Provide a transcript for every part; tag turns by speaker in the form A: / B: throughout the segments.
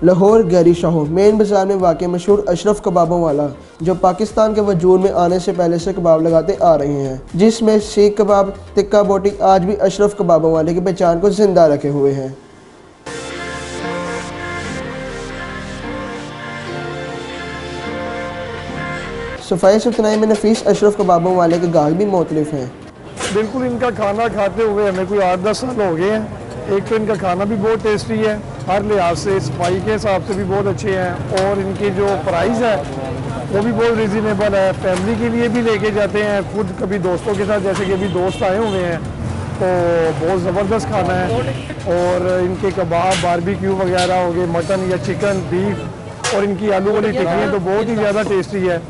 A: Lahore Gary Shaho main बाज़ार में वाक़ मशहूर अशरफ कबाबों वाला, जो पाकिस्तान के वजूद में आने से पहले से कबाब लगाते आ रहे हैं, जिसमें सीख कबाब, टिक्का बोटी आज भी अशरफ कबाबों वाले की पहचान को जिंदा रखे हुए हैं। सफाई सुथराई में नफीस अशरफ कबाबों वाले के गाहक भी मुख्तलिफ हैं।
B: बिल्कुल इनका खाना खाते हुए हमें कोई 8-10 साल हो गए हैं। एक तो इनका खाना भी बहुत टेस्टी है, हर लिहाज से सफाई के हिसाब से भी बहुत अच्छे हैं, और इनकी जो प्राइस है वो भी बहुत रिजनेबल है। फैमिली के लिए भी लेके जाते हैं, खुद कभी दोस्तों के साथ, जैसे कि अभी दोस्त आए हुए हैं, तो बहुत ज़बरदस्त खाना है। और इनके कबाब, बारबेक्यू वगैरह हो गए, मटन या चिकन, बीफ, और इनकी आलू वाली टिक्कियाँ तो बहुत ही ज़्यादा टेस्टी है,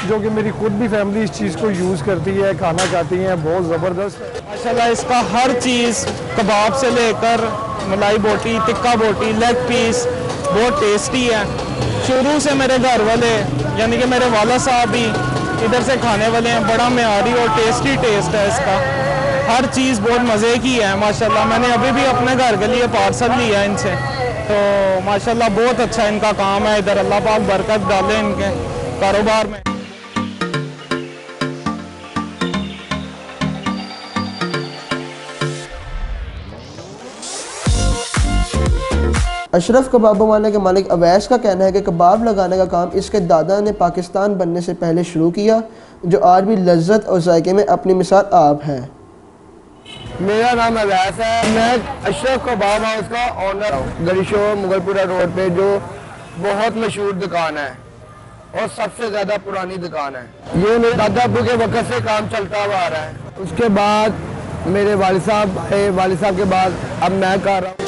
B: जो कि मेरी खुद भी फैमिली इस चीज़ को यूज़ करती है, खाना खाती हैं, बहुत ज़बरदस्त।
C: माशाल्लाह इसका हर चीज़, कबाब से लेकर मलाई बोटी, टिक्का बोटी, लेग पीस बहुत टेस्टी है। शुरू से मेरे घर वाले यानी कि मेरे वाला साहब भी इधर से खाने वाले हैं। बड़ा मेयारी और टेस्टी टेस्ट है इसका, हर चीज़ बहुत मज़े की है माशाल्लाह। मैंने अभी भी अपने घर के लिए पार्सल लिया इनसे, तो माशाल्लाह बहुत अच्छा इनका काम है इधर। अल्लाह पाक बरकत डाले इनके कारोबार में।
A: अशरफ कबाबों वाले के मालिक अवैस का कहना है कि कबाब लगाने का काम इसके दादा ने पाकिस्तान बनने से पहले शुरू किया, जो आज भी लज्जत और जायके में अपनी मिसाल आप है।
D: मेरा नाम अवैस है, मैं अशरफ कबाब हाउस का ऑनर हूँ। गैरी शाहो मुगलपुरा रोड पे जो बहुत मशहूर दुकान है और सबसे ज़्यादा पुरानी दुकान है। ये मेरे दादा अब्बू के वक़्त से काम चलता हुआ आ रहा है। उसके बाद मेरे वालिद साहब के बाद अब मैं कर रहा हूँ।